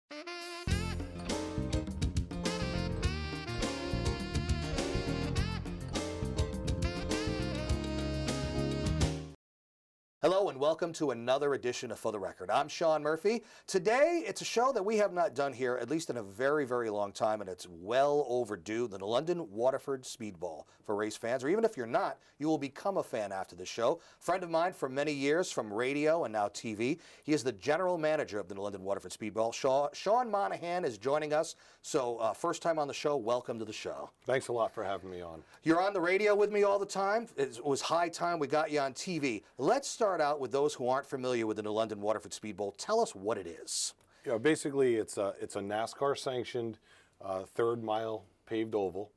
Hello and welcome to another edition of For the Record. I'm Sean Murphy. Today, it's a show that we have not done here, at least in a very, very long time, and it's well overdue, the London-Waterford SpeedBowl. For race fans, or even if you're not, you will become a fan after the show. Friend of mine for many years from radio and now TV. He is the general manager of the London-Waterford SpeedBowl. Sean Monahan is joining us. So first time on the show, welcome to the show. Thanks a lot for having me on. You're on the radio with me all the time. It was high time we got you on TV. Let's start out with those who aren't familiar with the London-Waterford SpeedBowl. Tell us what it is. Yeah, basically it's a NASCAR sanctioned third mile paved oval.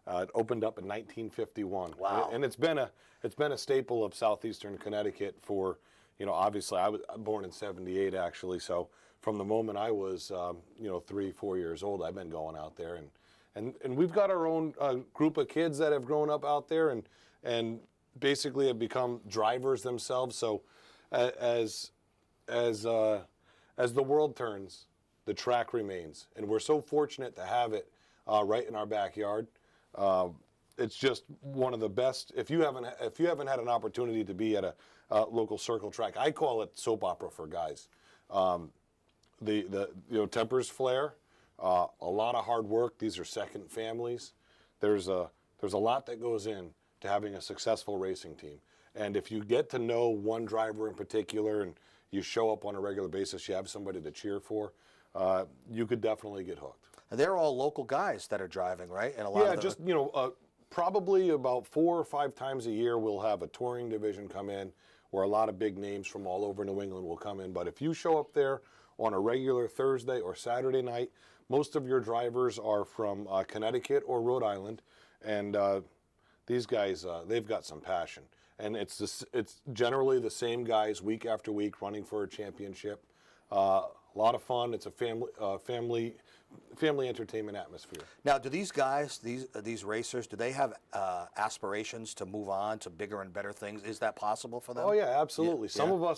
It opened up in 1951. Wow. And it's been a staple of southeastern Connecticut for, obviously I was born in '78 actually, so from the moment I was 3-4 years old, I've been going out there, and we've got our own group of kids that have grown up out there and basically have become drivers themselves. So as the world turns, the track remains, and we're so fortunate to have it right in our backyard. It's just one of the best. If you haven't had an opportunity to be at a local circle track, I call it soap opera for guys. Tempers flare, a lot of hard work. These are second families. There's a lot that goes in to having a successful racing team. And if you get to know one driver in particular and you show up on a regular basis, you have somebody to cheer for, you could definitely get hooked. And they're all local guys that are driving, right? And a lot of just, probably about 4 or 5 times a year we'll have a touring division come in where a lot of big names from all over New England will come in. But if you show up there on a regular Thursday or Saturday night, most of your drivers are from Connecticut or Rhode Island, and these guys, they've got some passion. And it's generally the same guys week after week running for a championship. A lot of fun. It's a family entertainment atmosphere. Now, do these guys, these racers, do they have aspirations to move on to bigger and better things? Is that possible for them? Oh yeah, absolutely. Yeah.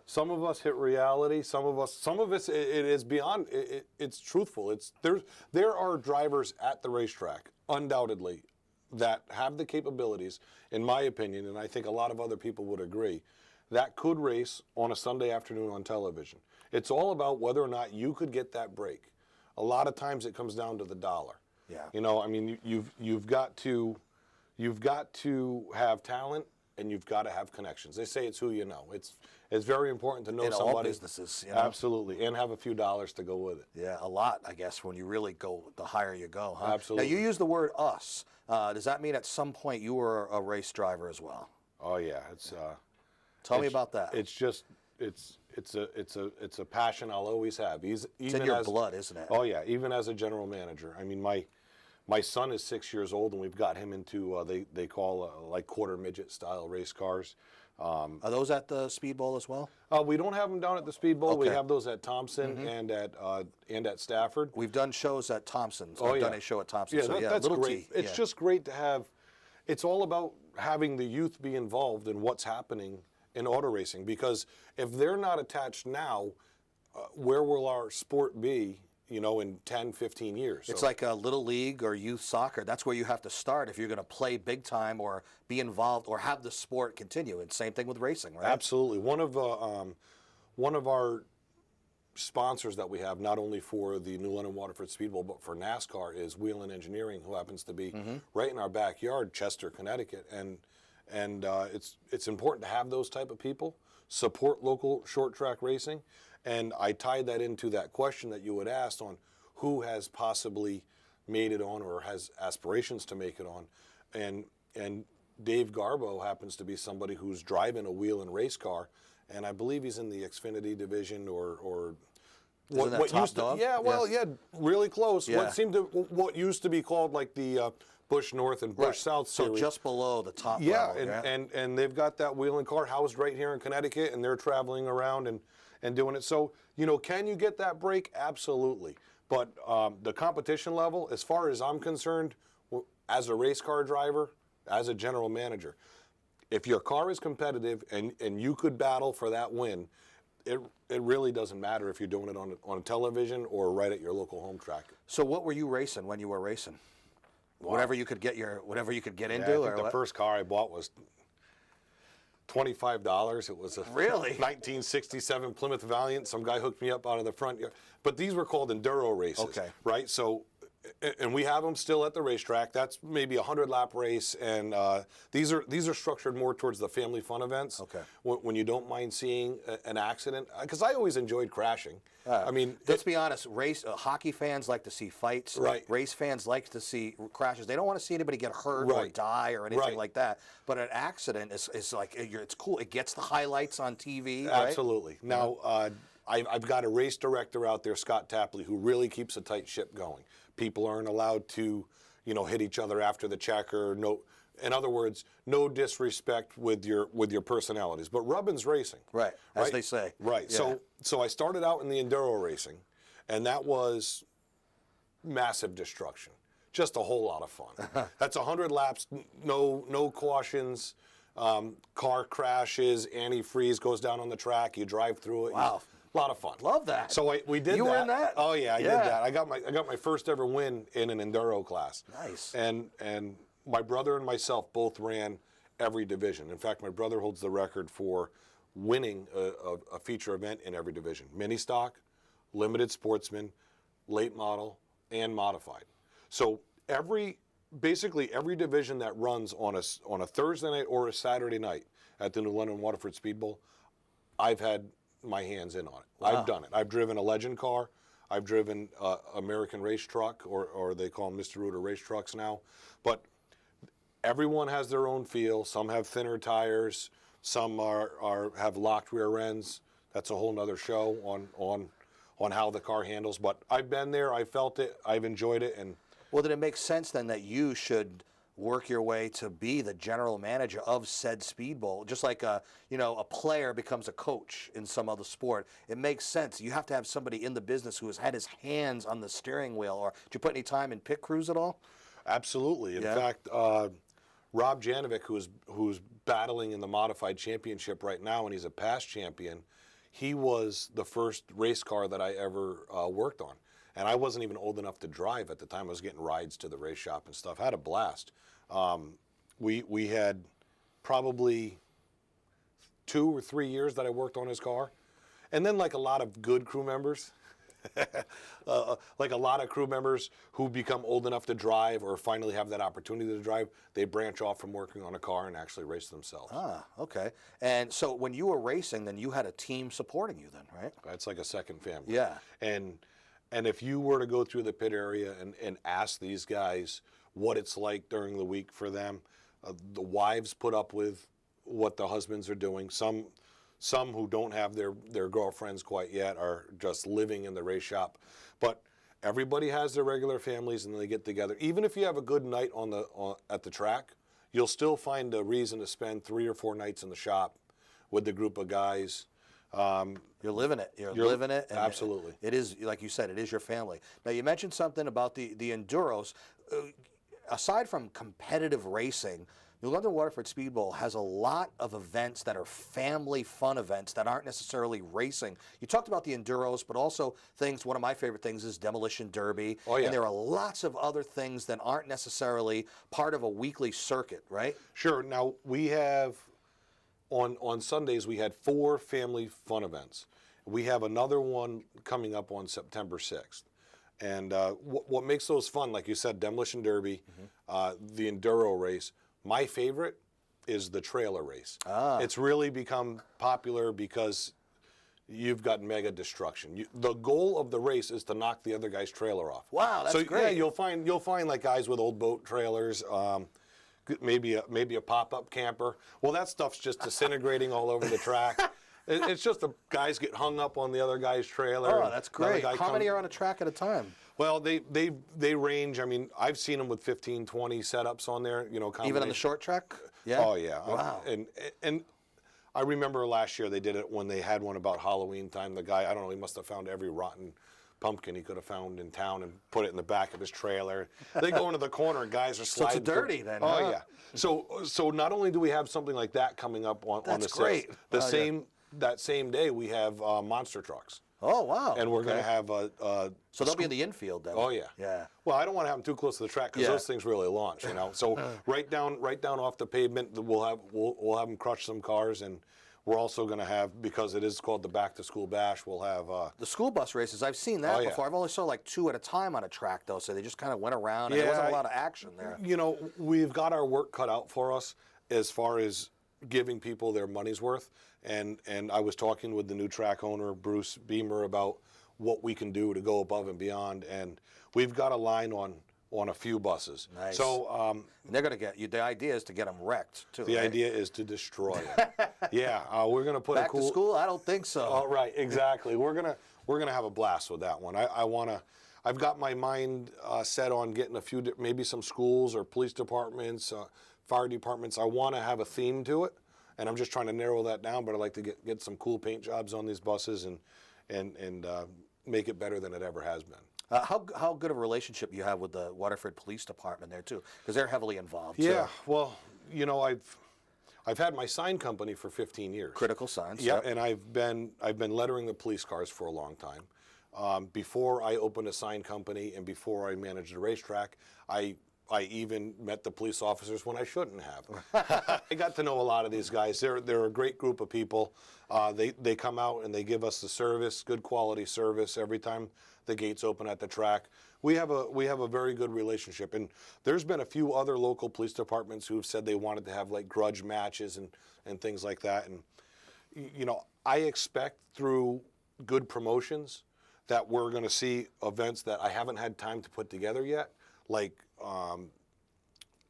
Some of us hit reality. Some of it is beyond. It's truthful. There are drivers at the racetrack, undoubtedly, that have the capabilities, in my opinion, and I think a lot of other people would agree, that could race on a Sunday afternoon on television. It's all about whether or not you could get that break. A lot of times it comes down to the dollar. Yeah. You've got to have talent, and you've got to have connections. They say it's who you know. It's very important to know somebody. In all businesses, Absolutely, and have a few dollars to go with it. Yeah, a lot, I guess, when you really go, the higher you go, huh? Absolutely. Now, you use the word us. Does that mean at some point you were a race driver as well? Oh yeah, Tell me about that. It's a passion I'll always have. It's in your blood, isn't it? Oh yeah, even as a general manager. I mean, my son is 6 years old, and we've got him into they call like quarter midget style race cars. Are those at the SpeedBowl as well? We don't have them down at the SpeedBowl. Okay. We have those at Thompson and at Stafford. We've done shows at Thompson's. Oh, I've yeah. done a show at Thompson. Yeah, so that's little great. T. It's just great to have. It's all about having the youth be involved in what's happening in auto racing, because if they're not attached now, where will our sport be, in 10, 15 years? It's like a little league or youth soccer. That's where you have to start if you're going to play big time or be involved or have the sport continue. And same thing with racing, right? Absolutely. One of our sponsors that we have, not only for the New London-Waterford SpeedBowl, but for NASCAR, is Wheelin' Engineering, who happens to be right in our backyard, Chester, Connecticut. And it's important to have those type of people, support local short track racing. And I tied that into that question that you had asked on who has possibly made it on or has aspirations to make it on. And Dave Garbo happens to be somebody who's driving a Wheelin' race car, and I believe he's in the Xfinity division or what used to, dog? Yeah, really close. Yeah. What used to be called like the Bush North and Bush South series. So just below the top level. Yeah, and they've got that Wheelin' car housed right here in Connecticut, and they're traveling around and doing it. So, can you get that break? Absolutely. But the competition level, as far as I'm concerned, as a race car driver, as a general manager, if your car is competitive and you could battle for that win, it really doesn't matter if you're doing it on a television or right at your local home track. So what were you racing when you were racing? Wow. Whatever you could get into. I think or the what? first car I bought was $25. It was a Really? 1967 Plymouth Valiant. Some guy hooked me up out of the front yard. But these were called enduro races, Okay. right? So, and we have them still at the racetrack. That's maybe a 100-lap race, and these are structured more towards the family fun events. Okay. When you don't mind seeing an accident, because I always enjoyed crashing. I mean, let's be honest. Hockey fans like to see fights. Right. Race fans like to see crashes. They don't want to see anybody get hurt or Right. die or anything Right. like that. But an accident is like it's cool. It gets the highlights on TV. Right? Absolutely. Now, I've got a race director out there, Scott Tapley, who really keeps a tight ship going. People aren't allowed to, hit each other after the checker. No, in other words, no disrespect with your personalities. But rubbin's racing. Right. As they say. Right. Yeah. So I started out in the enduro racing, and that was massive destruction. Just a whole lot of fun. That's 100 laps, no cautions. Car crashes, antifreeze goes down on the track. You drive through it. Wow. A lot of fun. Love that. So we did that. You were in that? Oh yeah, I Yeah. did that. I got my first ever win in an enduro class. Nice. And my brother and myself both ran every division. In fact, my brother holds the record for winning a feature event in every division: mini stock, limited sportsman, late model, and modified. So basically every division that runs on a Thursday night or a Saturday night at the new London-Waterford SpeedBowl, I've had my hands in on it. Wow. I've done it. I've driven a legend car. I've driven American race truck, or they call them Mr. Rooter race trucks now. But everyone has their own feel. Some have thinner tires. Some have locked rear ends. That's a whole nother show on how the car handles. But I've been there. I felt it. I've enjoyed it. And Well, then it makes sense then that you should work your way to be the general manager of said SpeedBowl, just like a player becomes a coach in some other sport. It makes sense. You have to have somebody in the business who has had his hands on the steering wheel. Or did you put any time in pit crews at all? absolutely. In Yeah. fact, Rob Janovic, who's battling in the modified championship right now, and he's a past champion, he was the first race car that I ever worked on. And I wasn't even old enough to drive at the time. I was getting rides to the race shop and stuff. I had a blast. We had probably 2 or 3 years that I worked on his car. And then, like a lot of good crew members, like a lot of crew members who become old enough to drive or finally have that opportunity to drive, they branch off from working on a car and actually race themselves. Ah, okay. And so when you were racing, then you had a team supporting you then, right? That's like a second family. Yeah. And if you were to go through the pit area and ask these guys what it's like during the week for them, the wives put up with what the husbands are doing. Some who don't have their girlfriends quite yet are just living in the race shop. But everybody has their regular families and they get together. Even if you have a good night at the track, you'll still find a reason to spend 3 or 4 nights in the shop with the group of guys. You're living it. You're living it. And absolutely. It is, like you said, it is your family. Now, you mentioned something about the enduros. Aside from competitive racing, the London-Waterford SpeedBowl has a lot of events that are family fun events that aren't necessarily racing. You talked about the enduros, but also things, one of my favorite things is Demolition Derby. Oh, yeah. And there are lots of other things that aren't necessarily part of a weekly circuit, right? Sure. Now, we have, on Sundays, we had 4 family fun events. We have another one coming up on September 6th. And what makes those fun, like you said, Demolition Derby, the enduro race. My favorite is the trailer race. It's really become popular because you've got mega destruction. The goal of the race is to knock the other guy's trailer off. Wow, that's great. Yeah, you'll find like guys with old boat trailers, maybe a pop-up camper. Well, that stuff's just disintegrating all over the track. It's just the guys get hung up on the other guy's trailer. Oh, that's great. How many are on a track at a time? Well, they range. I mean, I've seen them with 15, 20 setups on there. Even on the short track? Yeah. Oh yeah. Wow. And I remember last year they did it when they had one about Halloween time. The guy, I don't know, he must have found every rotten pumpkin he could have found in town and put it in the back of his trailer. They go into the corner and guys are sliding. So it's dirty then. Oh huh? yeah. So not only do we have something like that coming up on the 6th, great. the that same day we have monster trucks. Oh, wow. And we're okay. going to have So they'll be in the infield then. Oh yeah. Yeah. Well, I don't want to have them too close to the track because Yeah. those things really launch, you know. So right down off the pavement, we'll have them crush some cars, and we're also going to have, because it is called the Back to School Bash, we'll have The school bus races, I've seen that Oh, yeah. before. I've only saw like 2 at a time on a track though, so they just kind of went around and there wasn't a lot of action there. You know, we've got our work cut out for us as far as giving people their money's worth. And I was talking with the new track owner, Bruce Beamer, about what we can do to go above and beyond. And we've got a line on a few buses. Nice. So And they're going to get you. The idea is to get them wrecked too. the right? idea is to destroy it. Yeah, we're going to put Back a cool. to school? I don't think so. Oh, right, exactly. We're gonna have a blast with that one. I've got my mind set on getting a few, maybe some schools or police departments, fire departments. I want to have a theme to it, and I'm just trying to narrow that down. But I'd like to get some cool paint jobs on these buses and make it better than it ever has been. How good of a relationship you have with the Waterford Police Department there too? Because they're heavily involved. Yeah, too. well, you know, I've had my sign company for 15 years. Critical signs. Yeah, Yep. and I've been lettering the police cars for a long time. Before I opened a sign company and before I managed a racetrack, I even met the police officers when I shouldn't have. I got to know a lot of these guys. They're a great group of people. They come out and they give us the service, good quality service every time the gates open at the track. We have a very good relationship, and there's been a few other local police departments who've said they wanted to have like grudge matches and things like that. And you know, I expect through good promotions that we're going to see events that I haven't had time to put together yet. Like I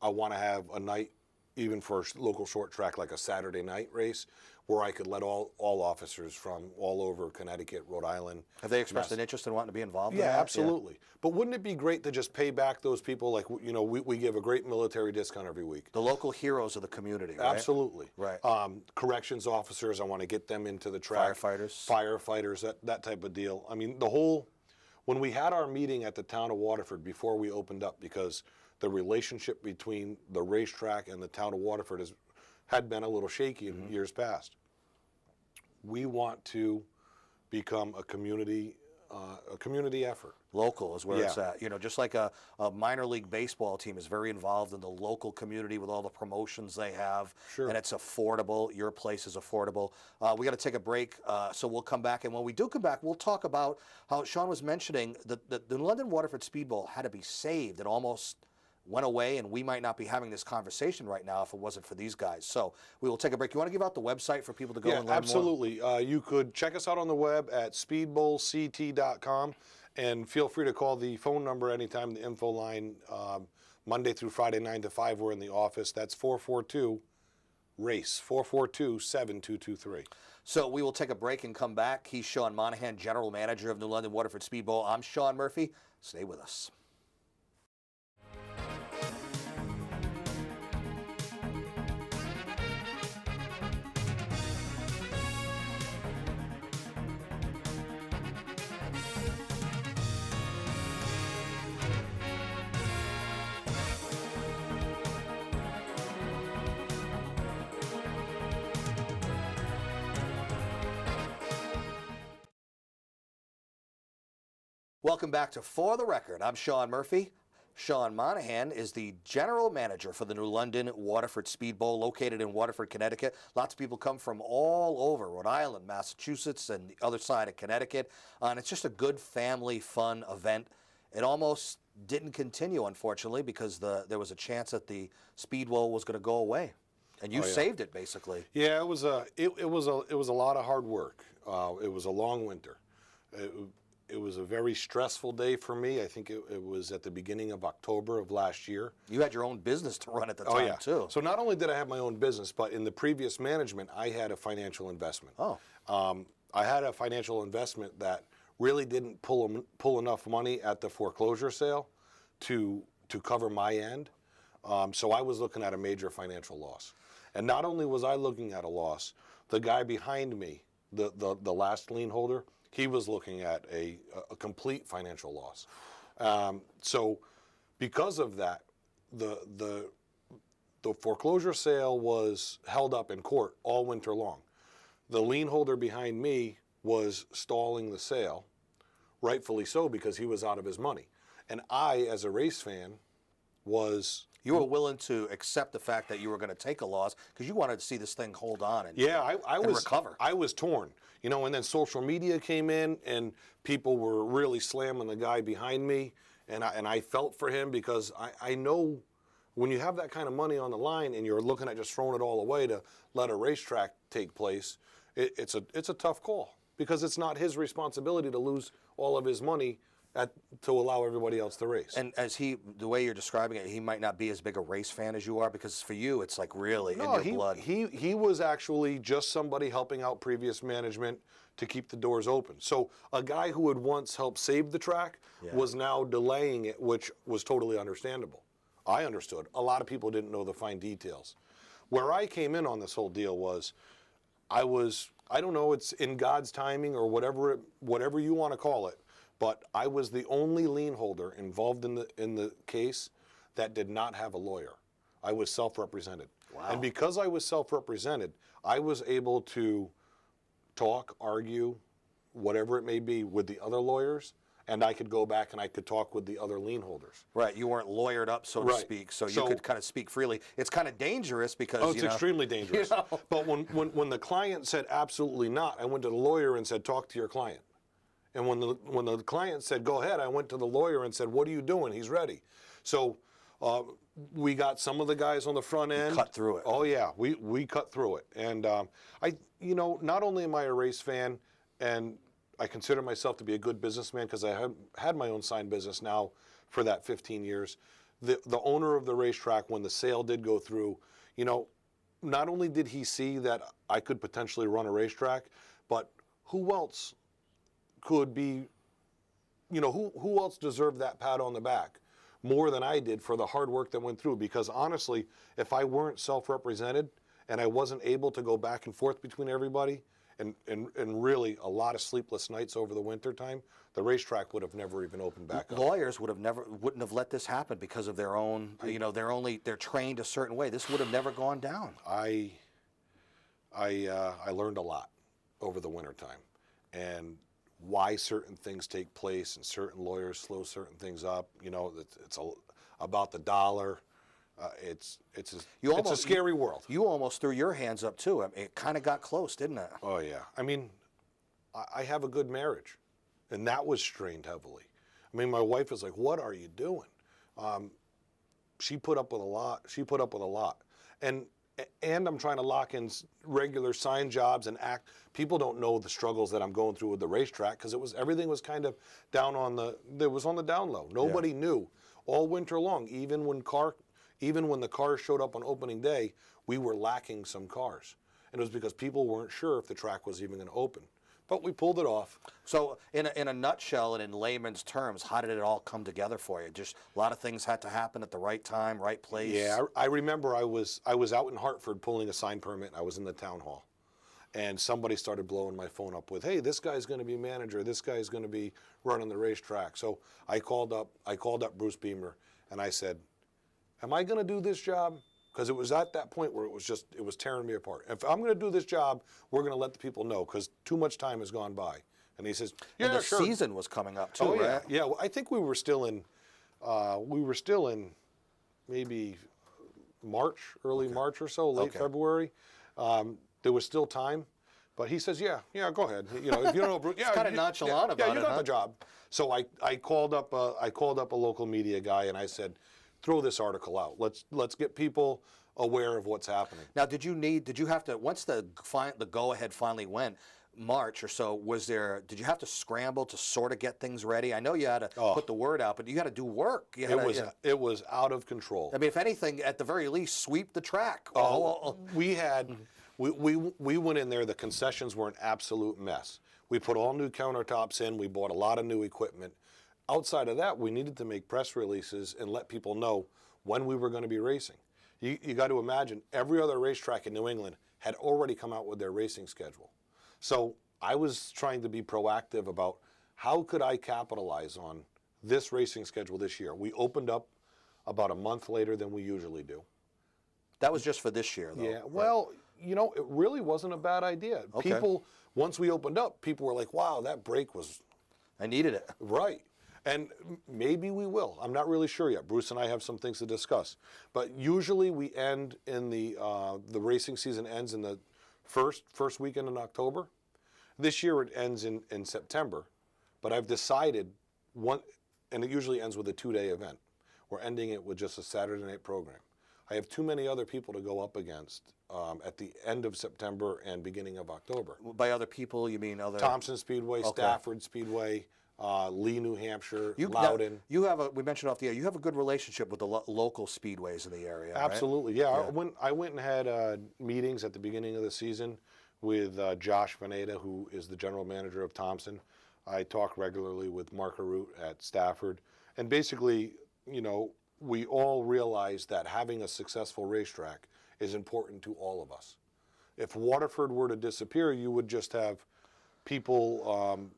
want to have a night, even for a local short track, like a Saturday night race, where I could let all officers from all over Connecticut, Rhode Island. Have they expressed an interest in wanting to be involved? Yeah, in that? absolutely. But wouldn't it be great to just pay back those people? Like, you know, we give a great military discount every week. The local heroes of the community, right? Absolutely. Right. Corrections officers, I want to get them into the track. Firefighters, that type of deal. I mean, when we had our meeting at the town of Waterford before we opened up, because the relationship between the racetrack and the town of Waterford had been a little shaky in years past. We want to become a community effort. Local is where it's Yeah. at. You know, just like a minor league baseball team is very involved in the local community with all the promotions they have. Sure. And it's affordable. Your place is affordable. We got to take a break, so we'll come back. And when we do come back, we'll talk about how Sean was mentioning that the London-Waterford SpeedBowl had to be saved. It almost went away, and we might not be having this conversation right now if it wasn't for these guys. So we will take a break. You want to give out the website for people to go and learn more? Absolutely. You could check us out on the web at speedbowlct.com, and feel free to call the phone number anytime, the info line, Monday through Friday, 9 to 5. We're in the office. That's 442-RACE, 442-7223. So we will take a break and come back. He's Sean Monahan, General Manager of New London-Waterford SpeedBowl. I'm Sean Murphy. Stay with us. Welcome back to For the Record. I'm Sean Murphy. Sean Monahan is the general manager for the New London-Waterford SpeedBowl, located in Waterford, Connecticut. Lots of people come from all over Rhode Island, Massachusetts, and the other side of Connecticut. And it's just a good family fun event. It almost didn't continue, unfortunately, because there was a chance that the SpeedBowl was going to go away, and you saved it basically. Yeah, it was a lot of hard work. It was a long winter. It was a very stressful day for me. I think it was at the beginning of October of last year. You had your own business to run at the time, too. So not only did I have my own business, but in the previous management, I had a financial investment. Oh. I had a financial investment that really didn't pull enough money at the foreclosure sale to cover my end. So I was looking at a major financial loss. And not only was I looking at a loss, the guy behind me, the last lien holder, he was looking at a complete financial loss. So because of that, the foreclosure sale was held up in court all winter long. the lien holder behind me was stalling the sale, rightfully so, because he was out of his money. And I, as a race fan, was... You were willing to accept the fact that you were going to take a loss because you wanted to see this thing hold on and, and recover. I was torn, you know, and then social media came in and people were really slamming the guy behind me, and I felt for him because I know when you have that kind of money on the line and you're looking at just throwing it all away to let a racetrack take place, it's a tough call because it's not his responsibility to lose all of his money to allow everybody else to race. And as the way you're describing it, he might not be as big a race fan as you are because for you, it's like really in your blood. He was actually just somebody helping out previous management to keep the doors open. So a guy who had once helped save the track was now delaying it, which was totally understandable. I understood. A lot of people didn't know the fine details. Where I came in on this whole deal was, I don't know, it's in God's timing or whatever you want to call it, but I was the only lien holder involved in the case that did not have a lawyer. I was self-represented. Wow. And because I was self-represented, I was able to talk, argue, whatever it may be, with the other lawyers, and I could go back and I could talk with the other lien holders. Right, you weren't lawyered up, so to speak, so you could kind of speak freely. It's kind of dangerous because, it's extremely dangerous. You know. But when the client said absolutely not, I went to the lawyer and said, talk to your client. And when the client said, go ahead, I went to the lawyer and said, what are you doing? He's ready. So we got some of the guys on the front end. You cut through it. Oh, yeah, we cut through it. And not only am I a race fan, and I consider myself to be a good businessman because I have had my own sign business now for that 15 years. The owner of the racetrack, when the sale did go through, not only did he see that I could potentially run a racetrack, but who else could be, who else deserved that pat on the back more than I did for the hard work that went through? Because honestly, if I weren't self-represented and I wasn't able to go back and forth between everybody and really a lot of sleepless nights over the winter time, the racetrack would have never even opened back up. Lawyers wouldn't have let this happen because of their own, they're trained a certain way. This would have never gone down. I learned a lot over the winter time, and why certain things take place and certain lawyers slow certain things up. It's about the dollar. It's a scary world. You almost threw your hands up too. I mean, it kind of got close, didn't it? Oh yeah. I mean, I have a good marriage, and that was strained heavily. I mean, my wife is like, "What are you doing?" She put up with a lot. And I'm trying to lock in regular sign jobs and act. People don't know the struggles that I'm going through with the racetrack because everything was kind of on the down low. Nobody knew all winter long. Even when the cars showed up on opening day, we were lacking some cars, and it was because people weren't sure if the track was even going to open. But we pulled it off. So in a nutshell and in layman's terms, how did it all come together for you? Just a lot of things had to happen at the right time, right place? Yeah, I remember I was out in Hartford pulling a sign permit. I was in the town hall, and somebody started blowing my phone up with, "Hey, this guy's going to be manager. This guy's going to be running the racetrack." So I called up Bruce Beamer, and I said, "Am I going to do this job?" Because it was at that point where it was tearing me apart. If I'm going to do this job, we're going to let the people know because too much time has gone by. And he says, "Yeah, and the sure." season was coming up too, yeah, right? yeah. Well, I think we were still in maybe March, early March or so, late February. There was still time, but he says, "Yeah, go ahead. If you don't know, Bruce, yeah, kind of nonchalant about it. Yeah, you got the job." So I called up a local media guy and I said, "Throw this article out. Let's get people aware of what's happening." Now, did you have to, once the go-ahead finally went, March or so, did you have to scramble to sort of get things ready? I know you had to put the word out, but you had to do work. It was out of control. I mean, if anything, at the very least, sweep the track. We went in there, the concessions were an absolute mess. We put all new countertops in, we bought a lot of new equipment. Outside of that, we needed to make press releases and let people know when we were going to be racing. You got to imagine, every other racetrack in New England had already come out with their racing schedule. So I was trying to be proactive about how could I capitalize on this racing schedule this year. We opened up about a month later than we usually do. That was just for this year, though. Yeah, well, you know, it really wasn't a bad idea. Okay. People, once we opened up, people were like, wow, that break was I needed it. right. And maybe we will. I'm not really sure yet. Bruce and I have some things to discuss. But usually we end in the racing season ends in the first weekend in October. This year it ends in September. But I've decided and it usually ends with a 2-day event. We're ending it with just a Saturday night program. I have too many other people to go up against at the end of September and beginning of October. By other people, you mean other? Thompson Speedway, Okay. Stafford Speedway, Lee, New Hampshire, Now, Loudon. you have we mentioned off the air, you have a good relationship with the local speedways in the area, right? Absolutely, yeah. I went and had meetings at the beginning of the season with Josh Veneta, who is the general manager of Thompson. I talk regularly with Mark Arute at Stafford. And basically, you know, we all realize that having a successful racetrack is important to all of us. If Waterford were to disappear, you would just have people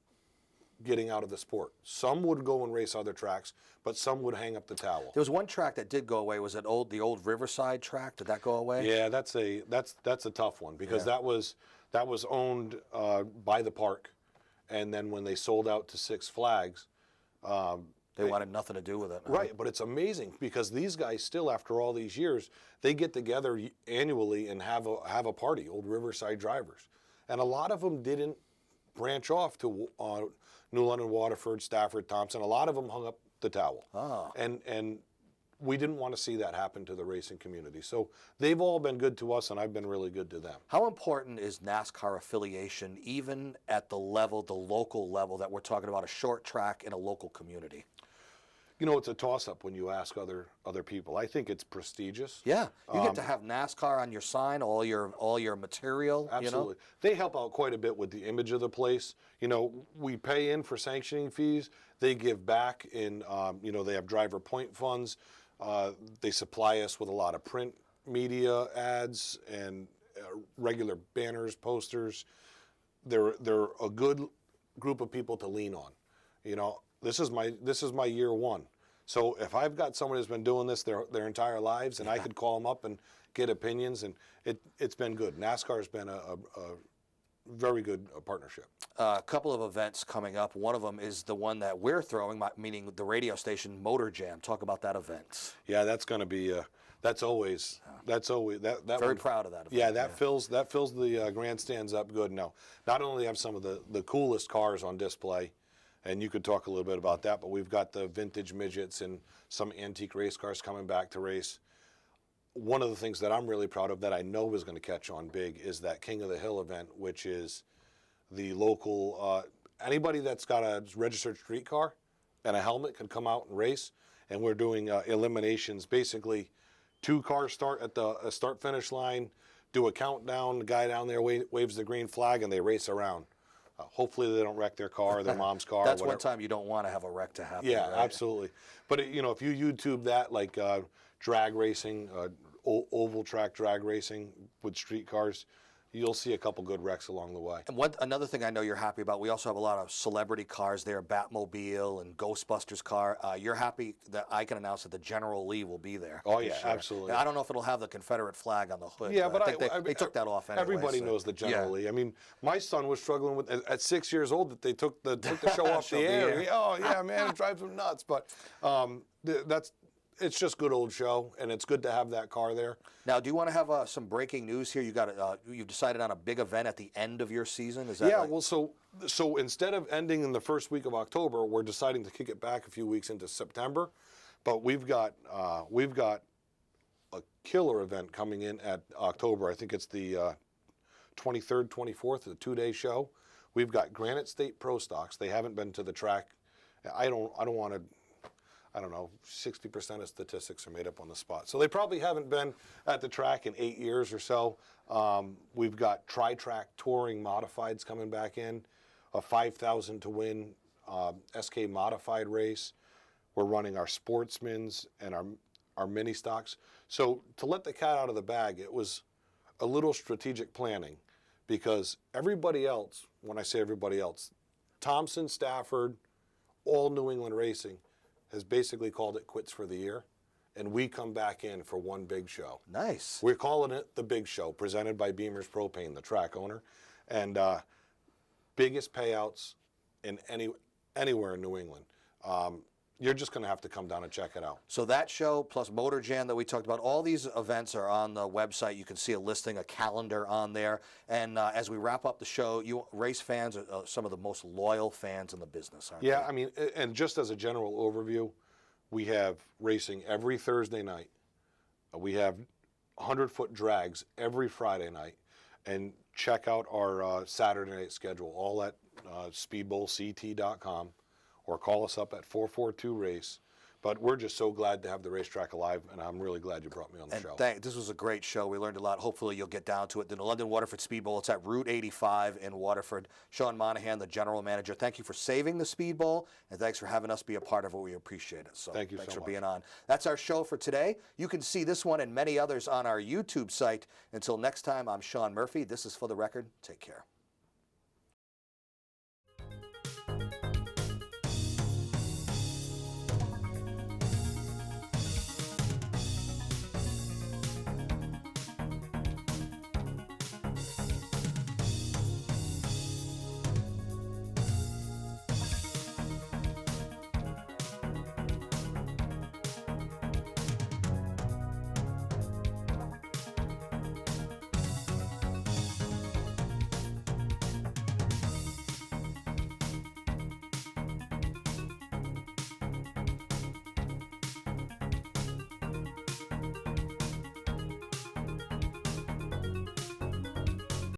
getting out of the sport. Some would go and race other tracks, but some would hang up the towel. There was one track that did go away. Was it the old Riverside track? Did that go away? Yeah, that's a tough one because that was owned by the park, and then when they sold out to Six Flags, They wanted nothing to do with it. right. But it's amazing because these guys still, after all these years, they get together annually and have a party. Old Riverside drivers, and a lot of them didn't branch off to New London-Waterford, Stafford, Thompson. A lot of them hung up the towel. Ah. And we didn't want to see that happen to the racing community. So they've all been good to us, and I've been really good to them. How important is NASCAR affiliation, even at the local level that we're talking about, a short track in a local community? You know, it's a toss-up when you ask other people. I think it's prestigious. Yeah, you get to have NASCAR on your sign, all your material. Absolutely. You know? They help out quite a bit with the image of the place. You know, we pay in for sanctioning fees. They give back in, you know, they have driver point funds. They supply us with a lot of print media ads and regular banners, posters. They're a good group of people to lean on. You know, this is my year one. So if I've got someone who's been doing this their entire lives, and I could call them up and get opinions, and it's been good. NASCAR's been a very good partnership. A couple of events coming up. One of them is the one that we're throwing, meaning the radio station Motor Jam. Talk about that event. Yeah, that's going to be. That's always that. Very one, proud of that event. Yeah, that fills the grandstands up good. Now, not only have some of the coolest cars on display, and you could talk a little bit about that, but we've got the vintage midgets and some antique race cars coming back to race. One of the things that I'm really proud of that I know is going to catch on big is that King of the Hill event, which is the local, anybody that's got a registered street car and a helmet can come out and race. And we're doing eliminations. Basically, 2 cars start at the start-finish line, do a countdown, the guy down there waves the green flag, and they race around. Hopefully they don't wreck their car or their mom's car. That's or one time you don't want to have a wreck to happen. Yeah, right? absolutely. But you know, if you YouTube that, like drag racing, oval track drag racing with street cars, you'll see a couple good wrecks along the way. And another thing I know you're happy about, we also have a lot of celebrity cars there, Batmobile and Ghostbusters car. You're happy that I can announce that the General Lee will be there. Oh this yeah, year. absolutely. And I don't know if it'll have the Confederate flag on the hood. Yeah, but I think they took that off anyway. Everybody knows the General Lee. I mean, my son was struggling with at 6 years old that they took the show off the air. Oh yeah, man, it drives him nuts. But it's just good old show, and it's good to have that car there. Now, do you want to have some breaking news here? You've decided on a big event at the end of your season. Is that yeah? Well, so instead of ending in the first week of October, we're deciding to kick it back a few weeks into September. But we've got a killer event coming in at October. I think it's the 23rd, 24th, the 2-day show. We've got Granite State Pro Stocks. They haven't been to the track. I don't want to. I don't know, 60% of statistics are made up on the spot. So they probably haven't been at the track in 8 years or so. We've got Tri-Track Touring Modifieds coming back in, a 5,000 to win SK Modified race. We're running our Sportsmans and our mini stocks. So to let the cat out of the bag, it was a little strategic planning because everybody else, when I say everybody else, Thompson, Stafford, all New England racing, has basically called it quits for the year. and we come back in for one big show. Nice. We're calling it the Big Show, presented by Beamer's Propane, the track owner, and biggest payouts in anywhere in New England. You're just going to have to come down and check it out. So that show plus Motor Jam that we talked about, all these events are on the website. You can see a listing, a calendar on there. And as we wrap up the show, you race fans are some of the most loyal fans in the business, aren't Yeah, they? I mean, and just as a general overview, we have racing every Thursday night. We have 100-foot drags every Friday night. And check out our Saturday night schedule, all at speedbowlct.com, or call us up at 442-RACE. But we're just so glad to have the racetrack alive, and I'm really glad you brought me on the show. This was a great show. We learned a lot. Hopefully you'll get down to it. The London-Waterford SpeedBowl, it's at Route 85 in Waterford. Sean Monahan, the general manager, thank you for saving the SpeedBowl, and thanks for having us be a part of it. We appreciate it. So Thank you thanks so for much. being on. That's our show for today. You can see this one and many others on our YouTube site. Until next time, I'm Sean Murphy. This is For the Record. Take care.